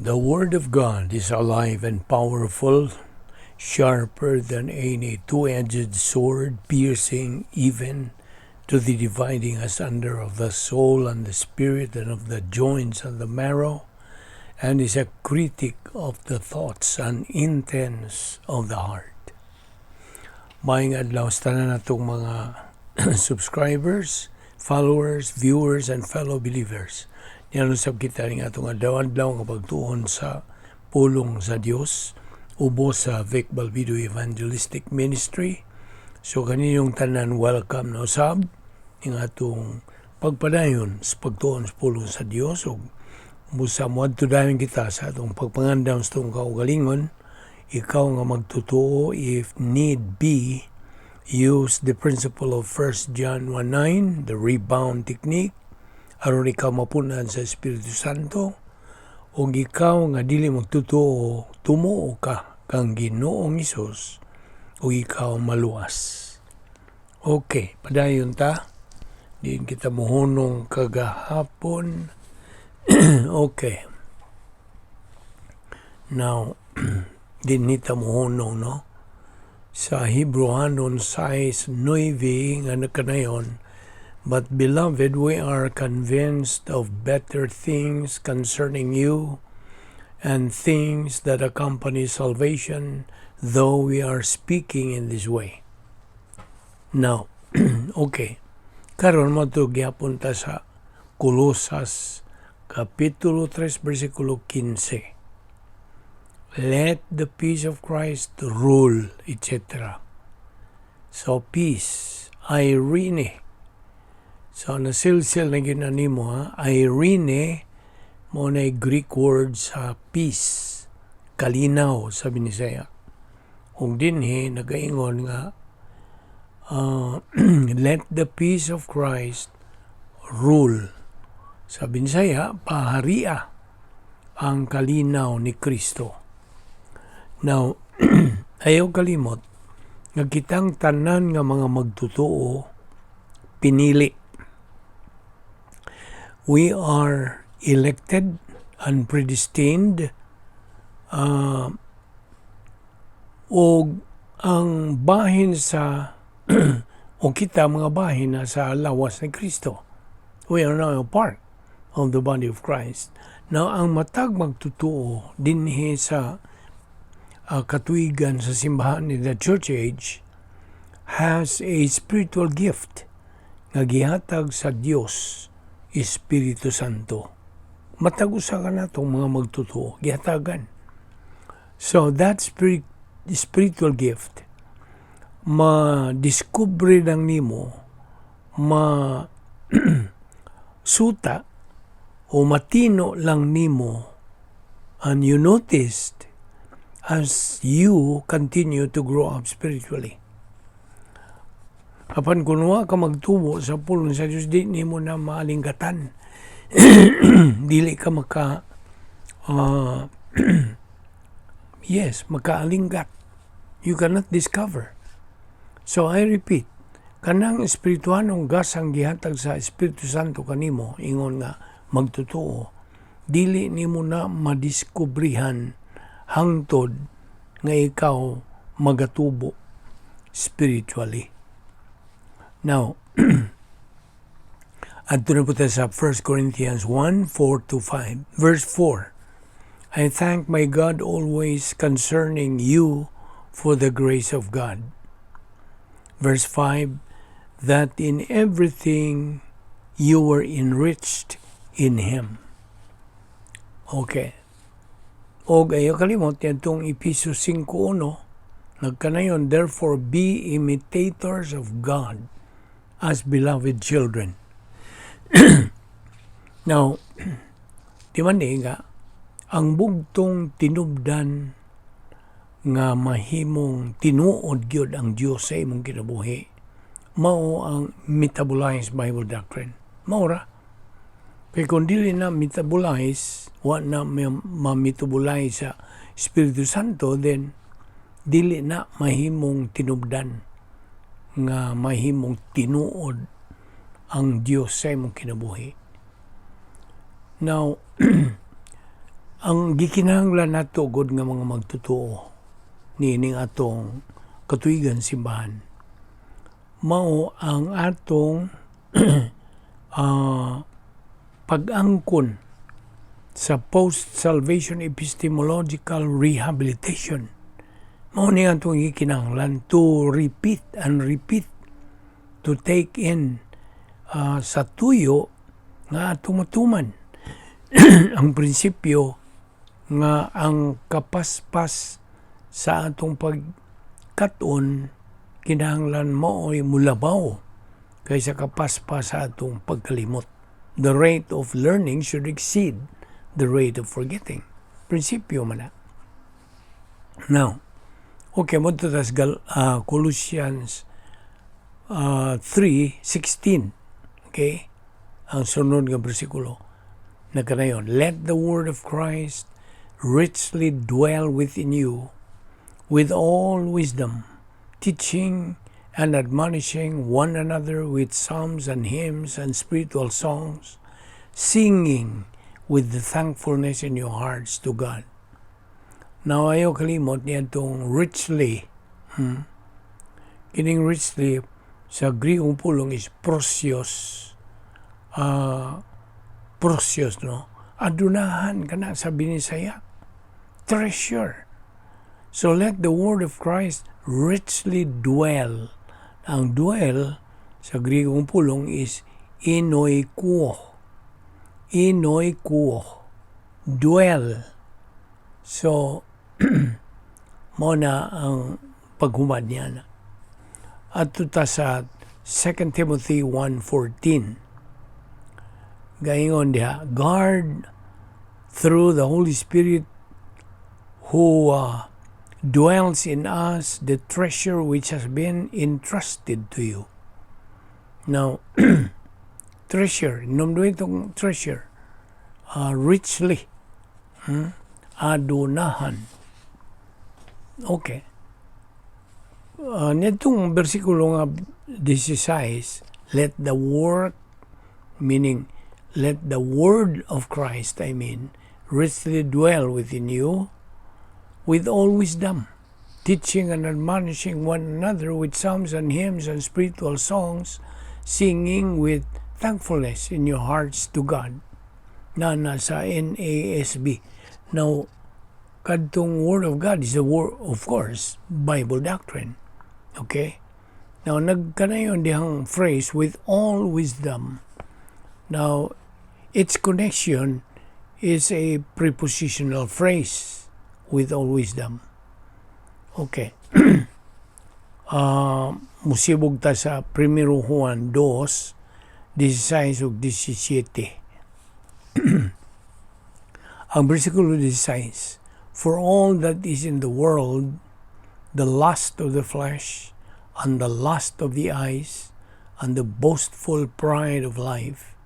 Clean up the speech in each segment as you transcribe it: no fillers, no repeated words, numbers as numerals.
The Word of God is alive and powerful, sharper than any two-edged sword, piercing even to the dividing asunder of the soul and the spirit and of the joints and the marrow, and is a critic of the thoughts and intents of the heart. Maayong adlaw sa tanan natong mga subscribers, followers, viewers, and fellow believers. Nialusab kita ning atong adlaw-adlaw nga pagtuon sa pulong sa Dios ubos sa Balbido Evangelistic Ministry. So kaninyong tanan, welcome na usab ning atong pagpadayon sa pagtuon sa pulong sa Dios ug busa moadto dayon kita sa atong pagpangandam sa atong kaugalingon. Ikaw nga magtutuo, if need be, use the principle of 1 John 1:9, the rebound technique, aron ikaw mapunan sa Espiritu Santo, o ikaw nga dili magtutuo, tumuo ka kang Ginoong Hesus, o ikaw maluwas. Okay, padayon ta. Diin kita muhunong kagahapon. Okay. Now, din nita muhunong, no? Sa Hebrewanon 6:9 nga nakanayon, but beloved, we are convinced of better things concerning you and things that accompany salvation, though we are speaking in this way. Now, okay. Karon mo ito gyapon ta sa Kolosas Kapitulo 3, versikulo 15. Let the peace of Christ rule, etc. So, peace, irene. So, nasilsil na ginanimo, ha? Irene, mo na Greek word sa peace, kalinaw, sabi ni Isaiah. Kung dinhi, nagaingon nga, let the peace of Christ rule. Sabi ni Isaiah, paharia ang kalinaw ni Kristo. Now, ayaw kalimot, nga kitang tanan nga mga magtutuo, pinili. We are elected and predestined, o ang bahin sa o kita mga bahin na sa lawas ni Kristo. We are now a part of the body of Christ. Now, ang matag magtutuo dinhi sa katuigan sa simbahan ni the church age has a spiritual gift nga gihatag sa Dios Espiritu Santo. Matag-usa ka na itong mga magtutuo, gihatagan. So that spiritual gift, ma-discover lang nimo, suta o matino lang nimo, and you noticed as you continue to grow up spiritually. Apan kunwa ka magtubo sa pulong sa Diyos, di mo na maalinggatan. Dili ka makaalinggat. You cannot discover. So I repeat, kanang espirituanong gasang gihatag sa Espiritu Santo kanimo, ingon nga magtutuo, dili nimo na madiskubrihan hangtod nga ikaw magatubo spiritually. Now, adto na po tayo sa 1 Corinthians 1:4-5. Verse 4, I thank my God always concerning you for the grace of God. Verse 5, that in everything you were enriched in Him. Okay. O ayaw kalimot yan itong Ephesians 5:1, nagkanayon, therefore be imitators of God as beloved children. Now, di man nga, ang bugtong tinubdan nga mahimong tinuod gyud ang Dios sa imong kinabuhi, mao ang metabolized Bible doctrine. Maura. Kaya kung dili na metabolize, wa na ma-metabolize sa Espiritu Santo, then dili na mahimong tinubdan nga mahimong tinuod ang Dios sa imong kinabuhi. Now, Ang gikinahanglan nato gud nga mga magtotoo nining atong katuigan simbahan mao ang atong pag-angkon sa post-salvation epistemological rehabilitation. Mao ni atong gikinahanglan to repeat and repeat, to take in sa tuyo nga atong matuman ang prinsipyo nga ang kapaspas sa atong pagkat-on kinahanglan mao'y mulabaw kaysa kapaspas sa atong pagkalimot. The rate of learning should exceed the rate of forgetting. Prinsipyo man na. Now, okay, mo ito tas Colossians 3:16. Okay? Ang sunod nga bersikulo na kanayon, let the word of Christ richly dwell within you with all wisdom, teaching and admonishing one another with psalms and hymns and spiritual songs, singing with the thankfulness in your hearts to God. Now, ayaw kalimot niya itong richly. Kining richly, sa Griegong pulong is prosios. Prosios, no? Adunahan ka na, sabi ni Saya. Treasure. So let the word of Christ richly dwell. Ang dwell sa Griegong pulong is inoikuo. Inoikuo. Dwell. So, mo na ang paghumad niya na. At tuta sa 2 Timothy 1:14. Gaingon diha, guard through the Holy Spirit who dwells in us the treasure which has been entrusted to you. Now, treasure, nomdo itong treasure, richly, adunahan. Okay. Nitong versikulo nga 16, let the word, meaning, let the word of Christ, richly dwell within you with all wisdom, teaching and admonishing one another with psalms and hymns and spiritual songs, singing with thankfulness in your hearts to God. Na nasa NASB. Now, kadtong Word of God is the word, of course, Bible doctrine. Okay? Now, nagkanayon dihang phrase, with all wisdom. Now, its connection is a prepositional phrase, with all wisdom. Okay. Musibog ta sa 1 Juan 2:16 ug 17. Ang versikulo 16, for all that is in the world, the lust of the flesh, and the lust of the eyes, and the boastful pride of life,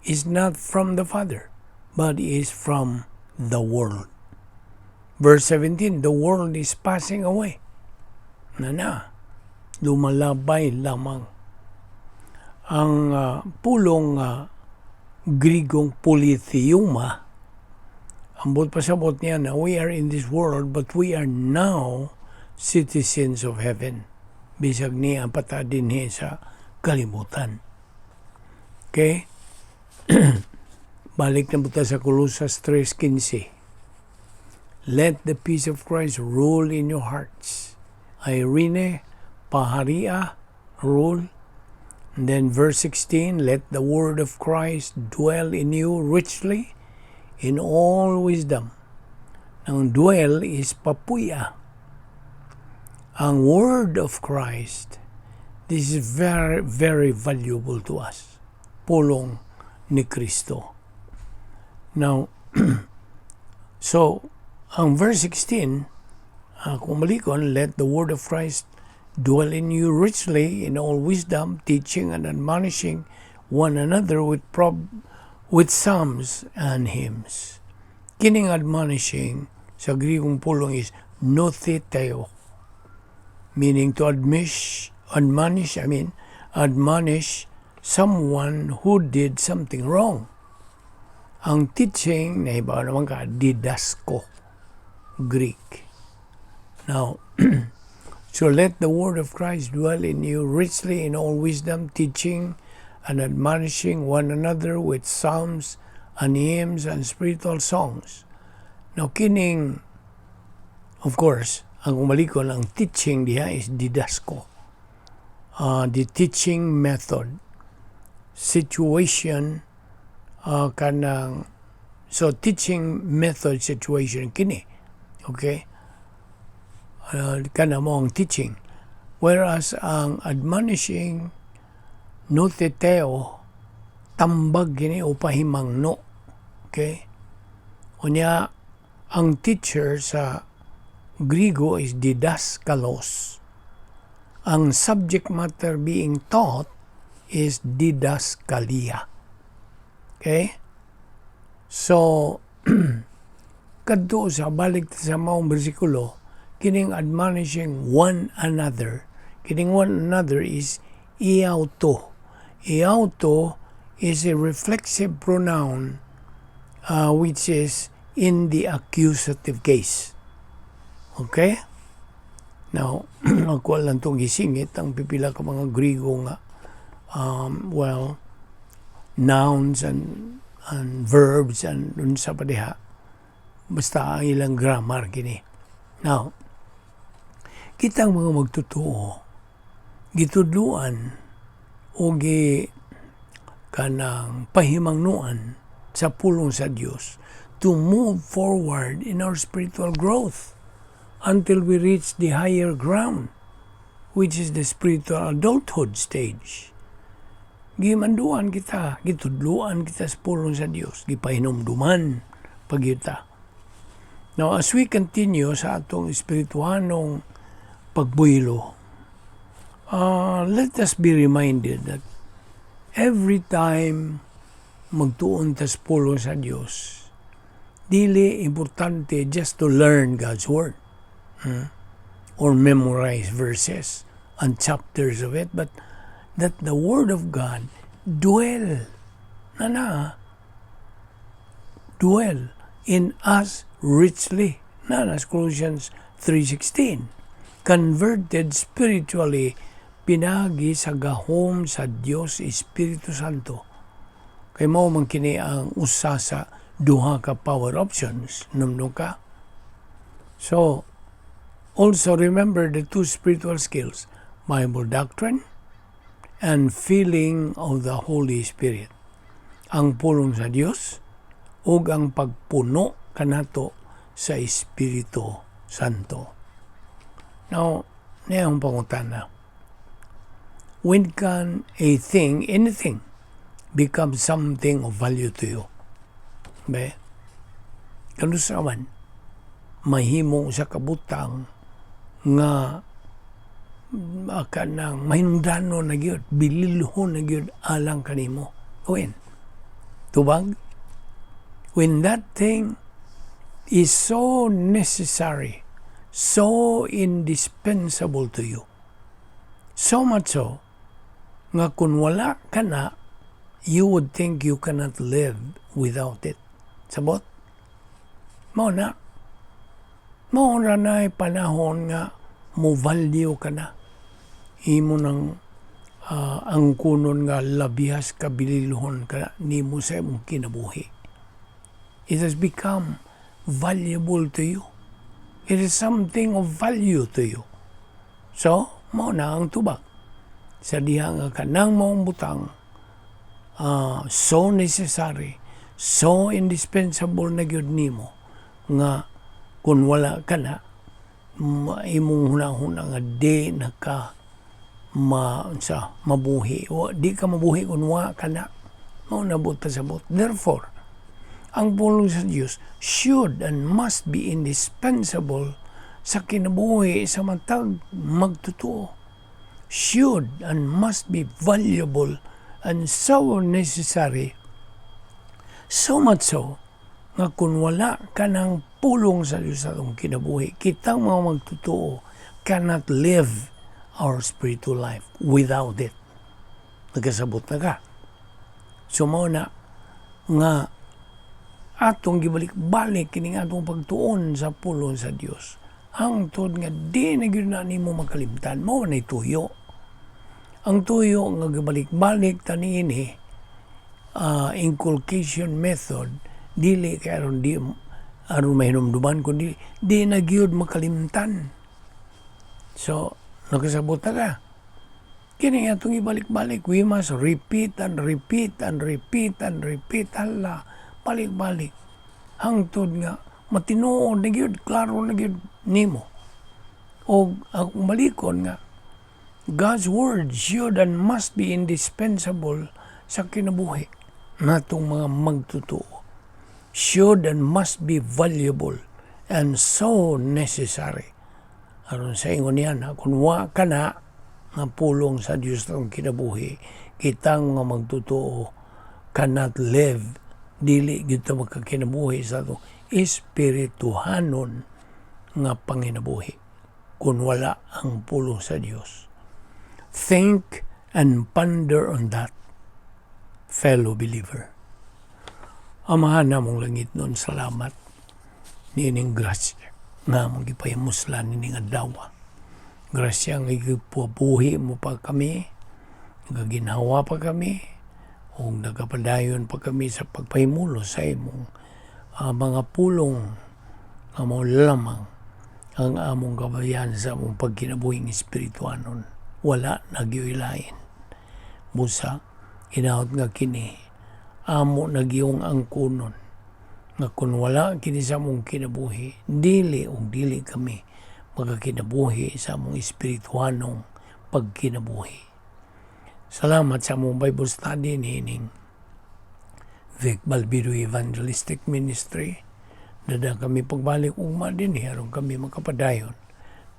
is not from the Father, but is from the world. Verse 17, the world is passing away. Lumalabay lamang. Ang pulong Grigong polytheuma, ambot pasabot niya na we are in this world, but we are now citizens of heaven. Bisag niya pata din sa kalimutan. Okay? Balik na buta sa Colossus 3:15. Let the peace of Christ rule in your hearts. Irene, paharia, rule. And then verse 16, let the word of Christ dwell in you richly in all wisdom. Ang dwell is papuya. Ang word of Christ, this is very, very valuable to us. Pulong ni Kristo. Now, so, ang verse 16, kung malikon, let the word of Christ dwell in you richly in all wisdom, teaching and admonishing one another with psalms and hymns. Kining admonishing sa Griegong pulong is notheteo, meaning to admonish someone who did something wrong. Ang teaching, naibaw naman ka, didasko, Greek. Now, so let the word of Christ dwell in you richly in all wisdom, teaching and admonishing one another with psalms and hymns and spiritual songs. Now, kining, of course, ang umalikon, ang teaching diha is didasko. The teaching method, situation, kanang, so teaching method, situation, kini. Okay? Kana mo ang teaching. Whereas ang admonishing, noteteo, tambag gini o pahimangno. Okay? Unya, ang teacher sa Griego is didaskalos. Ang subject matter being taught is didaskalia. Okay? So, kadto sa balik sa maong bersikulo, kining admonishing one another. Kining one another is iauto. Iauto is a reflexive pronoun which is in the accusative case. Okay? Now, ako lang itong gisingit, ang pipila ka mga Griego nga, nouns and verbs and dun sa padiha. Basta ang ilang grammar gini. Now, kitang mga magtutuo, gitudluan o kanang pahimangnuan sa pulong sa Dios to move forward in our spiritual growth until we reach the higher ground, which is the spiritual adulthood stage. Gimanduan kita, gitudluan kita sa pulong sa Dios, gipahinumduman pagyuta. Now, as we continue sa atong espirituanong pagbuylo, let us be reminded that every time magtuon ta sa pulong sa Dios, dili importante just to learn God's Word or memorize verses and chapters of it, but that the Word of God dwell in us richly. As Colossians 3:16, converted spiritually, pinagi sa gahom sa Dios Espiritu Santo. Kay mao man kini ang usa sa duha ka power options, numno ka. So, also remember the two spiritual skills, Bible doctrine and feeling of the Holy Spirit. Ang pulong sa Dios ug ang pagpuno kanato sa Espiritu Santo. Now, niyang pangutana. When can a thing, anything, become something of value to you? Be? Kanusaman, mahimong sa kabutang nga kanang mahinungdano na gyud, bililhon na gyud alang kanimo. When? Tubag? When that thing is so necessary, so indispensable to you. So much so, nga kung wala ka na, you would think you cannot live without it. Sabot? Mao na. Mao na panahon nga mo value ka na. Imo nang ang kunon nga labihas kabililhon ka ni mo sa imong kinabuhi. It has become valuable to you. It is something of value to you. So, mao na ang tubag. Sa diha nga kanang maong butang, so necessary, so indispensable na gyud nimo nga kung wala ka na, imong hunahuna nga di na ka mabuhi. O di ka mabuhi kung wala ka na. Mao na buta sa bot. Therefore, ang pulong sa Diyos should and must be indispensable sa kinabuhi sa matag magtutuo. Should and must be valuable and so necessary. So much so, nga kung wala ka ng pulong sa Diyos sa itong kinabuhi, kitang mga magtutuo cannot live our spiritual life without it. Nagkasabot na ka. So, mao na nga atong gibalik-balik kining atong pagtuon sa pulong sa Dios. Hangtod nga di na gyud na nimo makalimtan, mao nay tuyo. Ang tuyo nga gibalik-balik taniini inculcation method dili kay aron mahinumduman kundi di na gyud makalimtan. So nakasabot na ka. Kini atong ibalik-balik, we must repeat and repeat and repeat and repeat. Hala, balik-balik. Hangtod nga, matinuon na gyud, klaro na gyud nimo. O akong malikon nga, God's word should and must be indispensable sa kinabuhi natong mga magtutuo. Should and must be valuable and so necessary. Aron sa ingon niya, kung wa ka na, nga pulong sa Diyos ng kinabuhi, kitang nga magtutuo cannot live, dili kita magkakinabuhi sa itong espirituhanon nga panginabuhi kung wala ang pulong sa Diyos. Think and ponder on that, fellow believer. Amahan na mong langit nun, salamat nining grasya nga mong gipahimuslan nining adlaw. Grasya nga igipubuhi mo pa kami, gaginhawa pa kami, o nagapadayon pa kami sa pagpahimulo sa imong mga pulong nga mo lamang ang among gabayan sa among pagkinabuhing espirituanon. Wala nagyoylain. Busa, inaot nga kini, amo nagyong angkunon, nga kung wala kini sa among kinabuhi, dili kami magkakinabuhi sa among espirituanong pagkinabuhi. Salamat sa among Bible study nining Balbido Evangelistic Ministry. Dada kami pagbalik ugma din aron kami makapadayon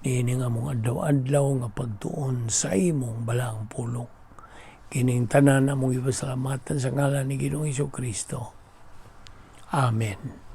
nining among adlaw-adlaw nga pagtuon sa imong balang pulong. Kining tanan among ipasalamatan sa ngalan ni Ginoong Hesukristo. Amen.